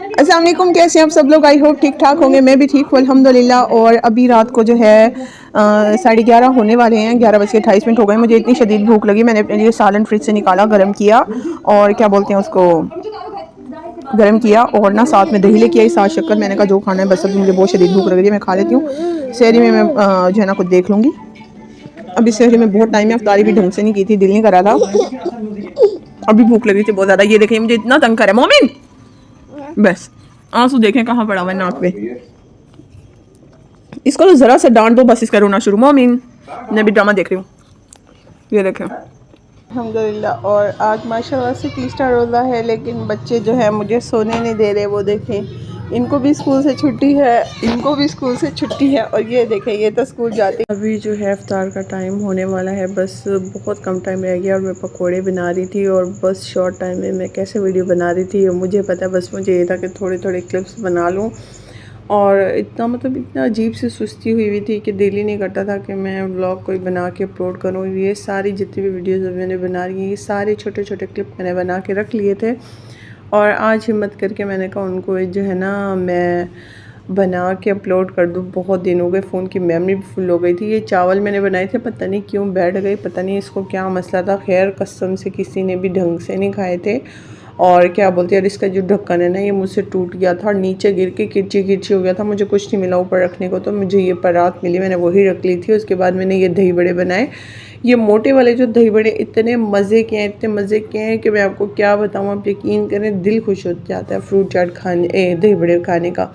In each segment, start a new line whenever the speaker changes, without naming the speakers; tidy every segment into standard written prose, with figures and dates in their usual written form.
अस्सलाम वालेकुम, कैसे हैं आप सब लोग? आई होप ठीक ठाक होंगे। मैं भी ठीक हूँ अल्हम्दुलिल्लाह। और अभी रात को जो है 11:30 होने वाले हैं, 11:28 हो गए। मुझे इतनी शदीद भूख लगी, मैंने अपने लिए सालन फ्रिज से निकाला, गर्म किया और क्या बोलते हैं उसको, गर्म किया और ना साथ में दही लेके आई, साथ शक्कर। मैंने कहा जो खाना है बस, अभी मुझे बहुत शदीद भूख लग रही है, मैं खा लेती हूँ। शहरी में मैं जो है ना कुछ देख लूँगी। अभी शहरी में बहुत टाइम है, अफ्तारी भी ढंग से नहीं की थी, दिल नहीं करा था। अभी भूख लगी थी बहुत ज़्यादा। ये देखें मुझे इतना तंग कर है मोमिन, बस आंसू देखें कहाँ पड़ा हुआ है नाक पे। इसको तो ज़रा सा डांट दो बस, इसका रोना शुरू। मोमिन, मैं भी ड्रामा देख रही हूँ, ये देखें। अल्हम्दुलिल्लाह। और आज माशाल्लाह से तीसरा रोज़ा है, लेकिन बच्चे जो है मुझे सोने नहीं दे रहे। वो देखें, इनको भी स्कूल से छुट्टी है, इनको भी स्कूल से छुट्टी है, और ये देखें ये तो स्कूल जाते। अभी जो है इफ्तार का टाइम होने वाला है, बस बहुत कम टाइम रह गया और मैं पकोड़े बना रही थी और बस शॉर्ट टाइम में मैं कैसे वीडियो बना रही थी। और मुझे पता है बस मुझे ये था कि थोड़े थोड़े क्लिप्स बना लूँ, और इतना मतलब इतना अजीब सी सुस्ती हुई हुई थी कि दिल ही नहीं करता था कि मैं व्लॉग कोई बना के अपलोड करूँ। ये सारी जितनी भी वीडियोज़ मैंने बना रही हैं, ये सारे छोटे छोटे क्लिप मैंने बना के रख लिए थे, और आज हिम्मत करके मैंने कहा उनको जो है ना मैं बना के अपलोड कर दूँ। बहुत दिन हो गए, फ़ोन की मेमोरी भी फुल हो गई थी। ये चावल मैंने बनाए थे, पता नहीं क्यों बैठ गए, पता नहीं इसको क्या मसला था। खैर कसम से किसी ने भी ढंग से नहीं खाए थे। और क्या बोलते हैं, इसका जो ढक्कन है ना ये मुझसे टूट गया था और नीचे गिर के किरची किरची हो गया था। मुझे कुछ नहीं मिला ऊपर रखने को, तो मुझे ये परात मिली, मैंने वही रख ली थी। उसके बाद मैंने ये दही बड़े बनाए। ये मोटे वाले जो दही बड़े इतने मज़े के हैं, इतने मज़े के हैं कि मैं आपको क्या बताऊँ। आप यकीन करें दिल खुश हो जाता है फ्रूट चाट खाने, दही बड़े खाने का।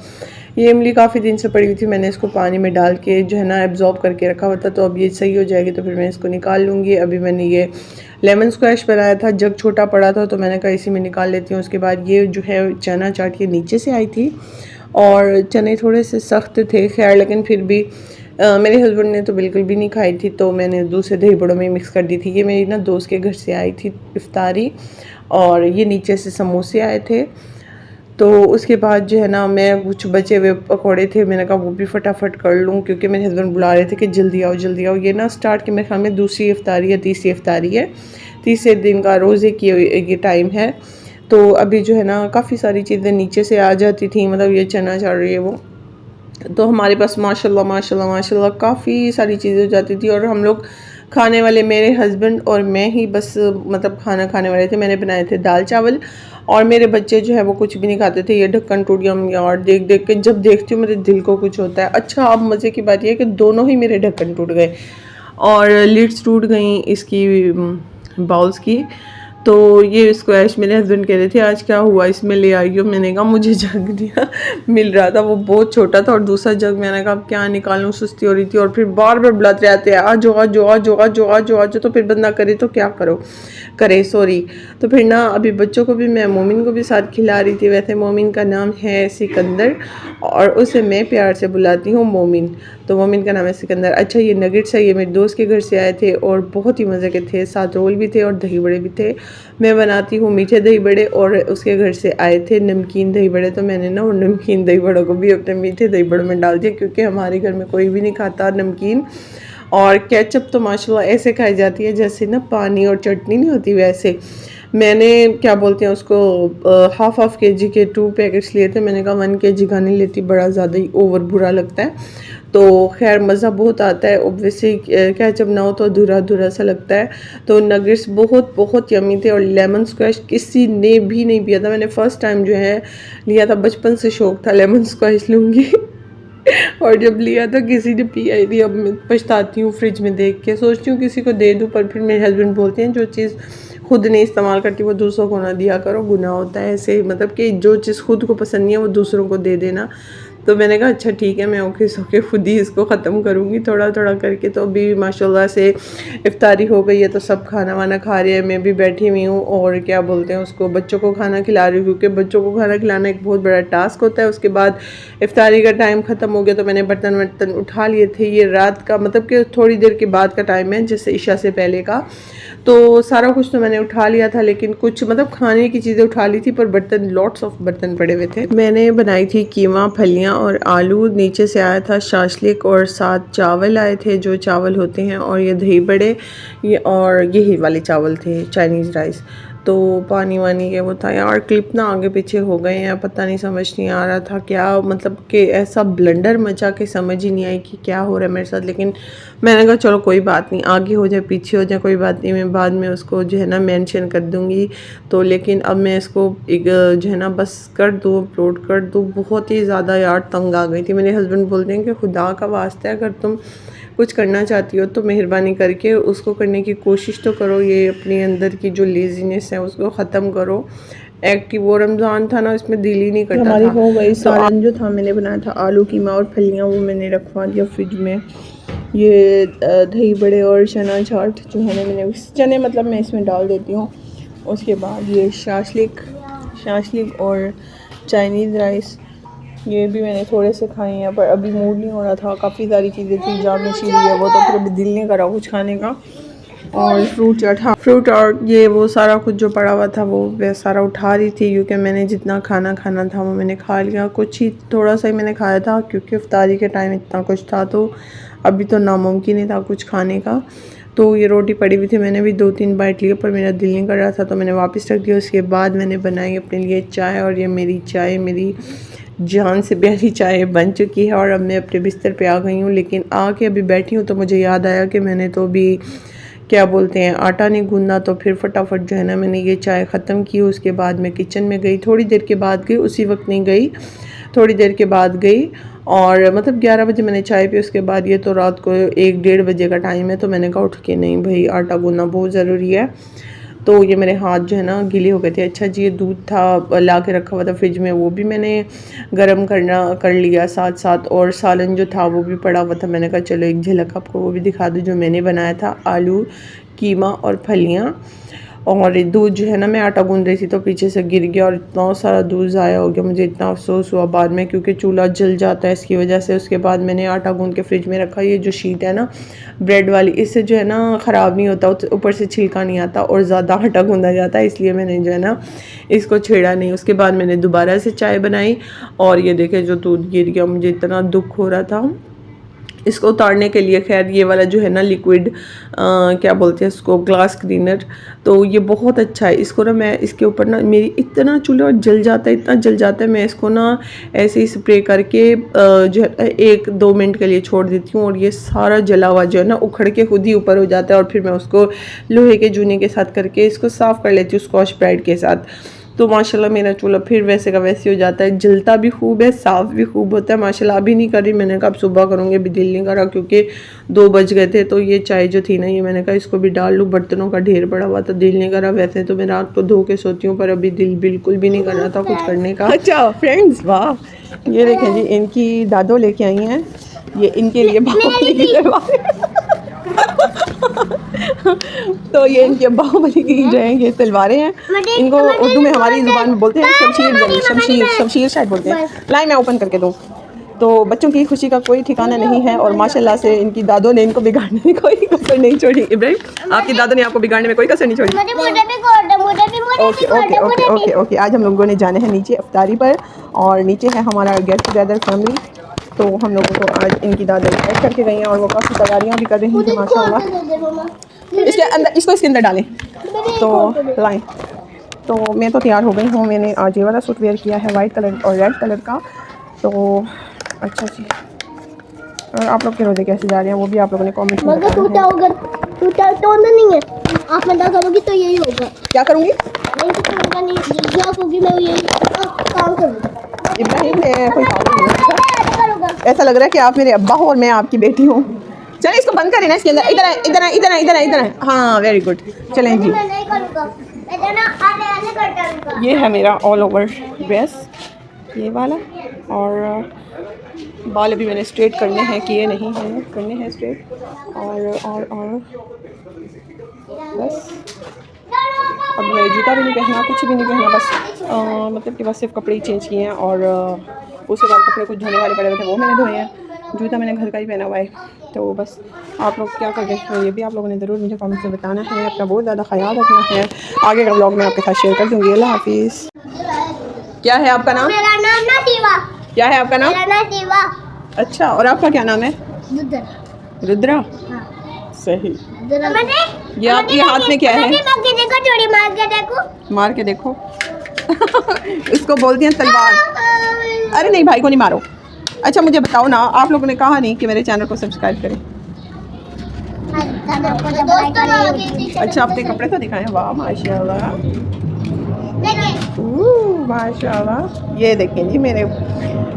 ये इमली काफ़ी दिन से पड़ी हुई थी, मैंने इसको पानी में डाल के जो है ना एब्जॉर्ब करके रखा हुआ था, तो अब ये सही हो जाएगी तो फिर मैं इसको निकाल लूँगी। अभी मैंने ये लेमन स्क्वैश बनाया था, जग छोटा पड़ा था तो मैंने कहा इसी में निकाल लेती हूँ। उसके बाद ये जो है चना चाट के नीचे से आई थी और चने थोड़े से सख्त थे, खैर लेकिन फिर भी मेरे हस्बैंड ने तो बिल्कुल भी नहीं खाई थी, तो मैंने दूसरे दही बड़ों में मिक्स कर दी थी। ये मेरी ना दोस्त के घर से आई थी इफ्तारी, और ये नीचे से समोसे आए थे। तो उसके बाद जो है ना मैं कुछ बचे हुए पकौड़े थे, मैंने कहा वो भी फटाफट कर लूँ, क्योंकि मेरे हस्बैंड बुला रहे थे कि जल्दी आओ जल्दी आओ। ये ना स्टार्ट के मेरे ख्याल में दूसरी इफ्तारी या तीसरी इफ्तारी है, तीसरे दिन का रोज़े की ये टाइम है। तो अभी जो है ना काफ़ी सारी चीज़ें नीचे से आ जाती थी, मतलब ये चना चढ़ रही है वो, तो हमारे पास माशाल्लाह माशाल्लाह माशाल्लाह काफ़ी सारी चीज़ें हो जाती थी। और हम लोग खाने वाले मेरे हस्बैंड और मैं ही बस मतलब खाना खाने वाले थे। मैंने बनाए थे दाल चावल, और मेरे बच्चे जो है वो कुछ भी नहीं खाते थे। ये ढक्कन टूट गया और देख देख के जब देखती हूँ मेरे दिल को कुछ होता है। अच्छा, अब मज़े की बात यह है कि दोनों ही मेरे ढक्कन टूट गए और लिड्स टूट गई इसकी बाउल्स की। तो ये स्क्वैश मेरे हस्बैंड कह रहे थे आज क्या हुआ इसमें ले आई हो, मैंने कहा मुझे जग दिया मिल रहा था, वो बहुत छोटा था, और दूसरा जग मैंने कहा क्या निकालूं, सुस्ती हो रही थी। और फिर बार बार बुलाते रहते हैं आज आज आज आज आज आज, तो फिर बंदा करे तो क्या करे सॉरी। तो फिर ना अभी बच्चों को भी मैं मोमिन को भी साथ खिला रही थी। वैसे मोमिन का नाम है सिकंदर और उसे मैं प्यार से बुलाती हूँ मोमिन, तो मोमिन का नाम है सिकंदर। अच्छा, ये नगेट्स है, ये मेरे दोस्त के घर से आए थे और बहुत ही मज़े के थे, साथ रोल भी थे और दही बड़े भी थे। मैं बनाती हूँ मीठे दही बड़े और उसके घर से आए थे नमकीन दही बड़े, तो मैंने ना वो नमकीन दही बड़ों को भी अपने मीठे दही बड़ों में डाल दिया, क्योंकि हमारे घर में कोई भी नहीं खाता नमकीन। और केचप तो माशाल्लाह ऐसे खाई जाती है जैसे ना पानी और चटनी नहीं होती, वैसे। मैंने क्या बोलते हैं उसको हाफ केजी के 2 पैकेट्स लिए थे। मैंने कहा 1 केजी का नहीं लेती, बड़ा ज़्यादा ही ओवर बुरा लगता है। तो खैर मज़ा बहुत आता है, ओब्वियसली केचप ना हो तो अधूरा अधूरा सा लगता है। तो नगेट्स बहुत बहुत यमी थे, और लेमन स्क्वैश किसी ने भी नहीं पिया था। मैंने फ़र्स्ट टाइम जो है लिया था, बचपन से शौक़ था लेमन स्क्वैश लूँगी और जब लिया तो किसी ने पिया ही नहीं। अब मैं पछताती हूँ फ्रिज में देख के, सोचती हूँ किसी को दे दूँ, पर फिर मेरे हस्बैंड बोलते हैं जो चीज़ खुद नहीं इस्तेमाल करती वो दूसरों को ना दिया करो, गुनाह होता है। ऐसे मतलब कि जो चीज़ खुद को पसंद नहीं है वो दूसरों को दे देना। तो मैंने कहा अच्छा ठीक है, मैं ओके सोके खुद ही इसको ख़त्म करूँगी थोड़ा थोड़ा करके। तो अभी माशाल्लाह से इफ्तारी हो गई है, तो सब खाना वाना खा रहे हैं, मैं भी बैठी हुई हूँ और क्या बोलते हैं उसको बच्चों को खाना खिला रही हूँ, क्योंकि बच्चों को खाना खिलाना एक बहुत बड़ा टास्क होता है। उसके बाद इफ्तारी का टाइम ख़त्म हो गया तो मैंने बर्तन वर्तन उठा लिए थे। ये रात का मतलब कि थोड़ी देर के बाद का टाइम है, जैसे इशा से पहले का। तो सारा कुछ तो मैंने उठा लिया था, लेकिन कुछ मतलब खाने की चीज़ें उठा ली थी, पर बर्तन लॉट्स ऑफ बर्तन पड़े हुए थे। मैंने बनाई थी कीमा, फलियाँ और आलू, नीचे से आया था शाशलिक और साथ चावल आए थे जो चावल होते हैं, और ये दही बड़े, ये और यही वाले चावल थे चाइनीज़ राइस। तो पानी वानी के वो था यार। क्लिप ना आगे पीछे हो गए हैं, पता नहीं, समझ नहीं आ रहा था क्या, मतलब कि ऐसा ब्लंडर मचा के समझ ही नहीं आई कि क्या हो रहा है मेरे साथ। लेकिन मैंने कहा चलो कोई बात नहीं, आगे हो जाए पीछे हो जाए कोई बात नहीं, मैं बाद में उसको जो है ना मेंशन कर दूँगी। तो लेकिन अब मैं इसको एक जो है ना बस कर दूँ, अपलोड कर दूँ। बहुत ही ज़्यादा यार तंग आ गई थी। मेरे हस्बैंड बोलते हैं कि खुदा का वास्ता है, अगर तुम कुछ करना चाहती हो तो मेहरबानी करके उसको करने की कोशिश तो करो, ये अपने अंदर की जो लेज़ीनेस है उसको ख़त्म करो। एक्टिव वो रमज़ान था ना, इसमें दिल ही नहीं करता
हमारी
था।
हो गई।
तो
सालन जो था मैंने बनाया था आलू कीमा और फलियाँ, वो मैंने रखवा दिया फ्रिज में। ये दही बड़े और चना चाट जो है ना, मैंने चने मतलब मैं इसमें डाल देती हूँ। उसके बाद ये शाशलिक और चाइनीज़ राइस, ये भी मैंने थोड़े से खाए हैं, पर अभी मूड नहीं हो रहा था। काफ़ी सारी चीज़ें थी, जाम मछली है वो, तो फिर अभी दिल नहीं करा कुछ खाने का। और फ्रूट और ये वो सारा कुछ जो पड़ा हुआ था वो मैं सारा उठा रही थी, क्योंकि मैंने जितना खाना था वो मैंने खा लिया। कुछ ही थोड़ा सा ही मैंने खाया था, क्योंकि इफ्तारी के टाइम इतना कुछ था तो अभी तो नामुमकिन ही था कुछ खाने का। तो ये रोटी पड़ी हुई थी, मैंने भी 2-3 बाइट लिए, पर मेरा दिल नहीं कर रहा था तो मैंने वापस रख दिया। उसके बाद मैंने बनाई अपने लिए चाय, और ये मेरी चाय मेरी जान से प्यारी चाय बन चुकी है। और अब मैं अपने बिस्तर पे आ गई हूँ, लेकिन आके अभी बैठी हूँ तो मुझे याद आया कि मैंने तो अभी क्या बोलते हैं आटा नहीं गूंदा। तो फिर फटाफट जो है ना मैंने ये चाय ख़त्म की। उसके बाद मैं किचन में गई, थोड़ी देर के बाद गई, उसी वक्त नहीं गई, थोड़ी देर के बाद गई। और मतलब 11 बजे मैंने चाय पी। उसके बाद ये तो रात को 1-1:30 बजे का टाइम है, तो मैंने कहा उठ के नहीं भाई, आटा गूंदना बहुत ज़रूरी है। तो ये मेरे हाथ जो है ना गीले हो गए थे। अच्छा जी, ये दूध था ला के रखा हुआ था फ्रिज में, वो भी मैंने गर्म कर लिया साथ साथ। और सालन जो था वो भी पड़ा हुआ था, मैंने कहा चलो एक झलक आपको वो भी दिखा दूँ जो मैंने बनाया था, आलू कीमा और फलियाँ। और दूध जो है ना, मैं आटा गूंद रही थी तो पीछे से गिर गया और इतना सारा दूध ज़ाया हो गया। मुझे इतना अफसोस हुआ बाद में, क्योंकि चूल्हा जल जाता है इसकी वजह से। उसके बाद मैंने आटा गूंद के फ्रिज में रखा। ये जो शीट है ना ब्रेड वाली, इससे जो है ना ख़राब नहीं होता, ऊपर से छिलका नहीं आता और ज़्यादा आटा गूंदा जाता है, इसलिए मैंने जो है ना इसको छेड़ा नहीं। उसके बाद मैंने दोबारा से चाय बनाई और ये देखे जो दूध गिर गया, मुझे इतना दुख हो रहा था। इसको उतारने के लिए खैर ये वाला जो है ना लिक्विड क्या बोलते हैं इसको, ग्लास क्लीनर, तो ये बहुत अच्छा है। इसको ना मैं इसके ऊपर ना, मेरी इतना चूल्हा जल जाता है, इतना जल जाता है, मैं इसको ना ऐसे ही स्प्रे करके जो है 1-2 मिनट के लिए छोड़ देती हूँ और ये सारा जला हुआ जो है ना उखड़ के खुद ही ऊपर हो जाता है। और फिर मैं उसको लोहे के जूने के साथ करके इसको साफ़ कर लेती हूँ स्कॉच ब्राइट के साथ। तो माशाल्लाह मेरा चूल्हा फिर वैसे का वैसे हो जाता है, जलता भी खूब है, साफ़ भी खूब होता है माशाल्लाह। अभी नहीं कर रही, मैंने कहा अब सुबह करूँगी, अभी दिल नहीं करा क्योंकि 2 बज गए थे। तो ये चाय जो थी ना, ये मैंने कहा इसको भी डाल लूँ, बर्तनों का ढेर पड़ा हुआ था, दिल नहीं करा। वैसे तो मैं रात को धो के सोती हूँ, पर अभी दिल बिल्कुल भी नहीं कर रहा था कुछ करने का। अच्छा फ्रेंड्स, वाह, ये देखें जी, इनकी दादो लेके आई हैं, ये इनके लिए बाहुबली की तलवार तो ये इनके बाहुबली की जो है ये तलवारें हैं। इनको उर्दू में हमारी ज़ुबान में बोलते हैं शमशीर शायद बोलते हैं। लाई मैं ओपन करके दूँ। तो बच्चों की खुशी का कोई ठिकाना नहीं है और माशाल्लाह से इनकी दादो ने इनको बिगाड़ने में कोई कसर नहीं छोड़ी। इब्राहिम, आपकी दादो ने आपको बिगाड़ने में कोई कसर नहीं छोड़ी। Okay okay okay okay okay. आज हम लोगों ने जाना है नीचे इफ्तारी पर, और नीचे है हमारा गेट टुगेदर फैमिली। तो हम लोगों को आज इनकी दादा पैक करके गई हैं और वो काफ़ी तैयारियाँ भी कर रही हैं माशाल्लाह। इसके अंदर, इसको इसके अंदर डालें तो लाएं। तो मैं तो तैयार हो गई हूँ, मैंने आज ये वाला सूट वेयर किया है वाइट कलर और रेड कलर का। तो अच्छा जी, और आप लोग के रोज़े कैसे जा रहे हैं वो भी आप लोगों ने कमेंट में बताना है।
टूटा तो नहीं है, आप मना करोगी तो यही होगा।
क्या करूँगी?
नहीं, जो होगी मैं यही काम करूँगी।
इब्राहिम, मैं कोई काम नहीं है, ऐसा लग रहा है कि आप मेरे अब्बा हो और मैं आपकी बेटी हूँ। चलें इसको बंद करें ना, इसके अंदर इधर है, इधर है, इधर है, इधर है, इधर है। हाँ वेरी गुड, चलें जी। ये है मेरा ऑल ओवर ड्रेस, ये वाला। और बाल अभी मैंने स्ट्रेट करने हैं, किए नहीं हैं, करने हैं स्ट्रेट। और बस अब मैंने जूता भी नहीं पहना, कुछ भी नहीं पहना, बस मतलब कि बस सिर्फ कपड़े ही चेंज किए हैं। और उसके बाद कपड़े कुछ धोने वाले पड़े हुए थे, वो मैंने धोए हैं। जूता मैंने घर का ही पहना हुआ है। तो बस आप लोग क्या कर रहे हैं ये भी आप लोगों ने ज़रूर मुझे कमेंट में बताना है। अपना बहुत ज़्यादा ख्याल रखना है। आगे का व्लॉग मैं आपके साथ शेयर कर दूँगी। अल्लाह हाफिज़। क्या है आपका नाम?
मेरा नाम नसीबा।
क्या है आपका नाम?
मेरा नसीबा।
अच्छा, और आपका क्या नाम है?
रुद्र।
रुद्रा।
हाँ।
सही।
रुद्र।
ये आपके हाथ में क्या है?
देखो थोड़ी मार के देखो।
मार के देखो। इसको बोलती हैं तलवार। अरे नहीं, भाई को नहीं मारो। अच्छा मुझे बताओ ना, आप लोगों ने कहा नहीं कि मेरे चैनल को सब्सक्राइब करें। अच्छा अपने कपड़े तो दिखाएं। वाह माशाल्लाह, माशाल्लाह। ये देखें जी, मेरे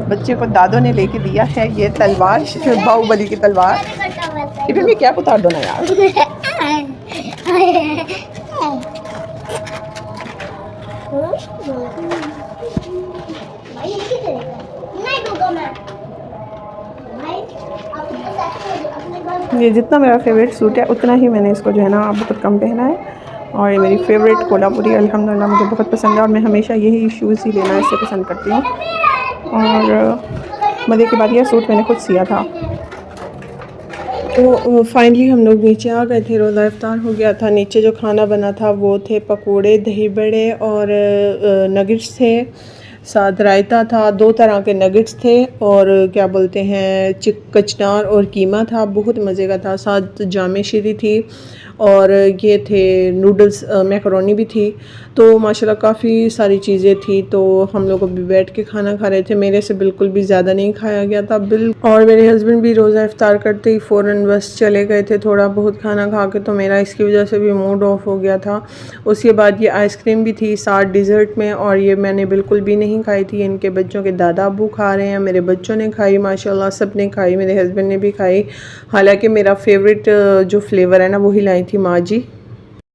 बच्चे को दादों ने लेके दिया है ये तलवार, बाहुबली की तलवार। टिफिन में क्या उतार दो ना यार। ये जितना मेरा फेवरेट सूट है उतना ही मैंने इसको जो है ना बहुत कम पहना है। और ये मेरी फेवरेट कोल्हापुरी अल्हम्दुलिल्लाह मुझे बहुत पसंद है और मैं हमेशा यही शूज़ ही लेना इससे पसंद करती हूँ। और मज़े की बात यह सूट मैंने खुद सिया था। तो फाइनली हम लोग नीचे आ गए थे, रोज़ा इफ्तार हो गया था। नीचे जो खाना बना था वो थे पकोड़े, दही बड़े और नगेट्स थे, साथ रायता था, 2 तरह के नगेट्स थे और क्या बोलते हैं कचनार और कीमा था, बहुत मज़े का था। साथ जामे शीरी थी और ये थे नूडल्स, मैकरोनी भी थी। तो माशाल्लाह काफ़ी सारी चीज़ें थी। तो हम लोग अभी बैठ के खाना खा रहे थे। मेरे से बिल्कुल भी ज़्यादा नहीं खाया गया था और मेरे हस्बैंड भी रोज़ा इफ्तार करते ही फ़ौरन बस चले गए थे थोड़ा बहुत खाना खा के। तो मेरा इसकी वजह से भी मूड ऑफ हो गया था। उसके बाद ये आइसक्रीम भी थी साथ डिज़र्ट में और ये मैंने बिल्कुल भी नहीं खाई थी। इनके बच्चों के दादा अबू खा रहे हैं, मेरे बच्चों ने खाई, माशाल्लाह सब ने खाई, मेरे हस्बैंड ने भी खाई। हालांकि मेरा फेवरेट जो फ्लेवर है ना वही लाई थी माँ जी,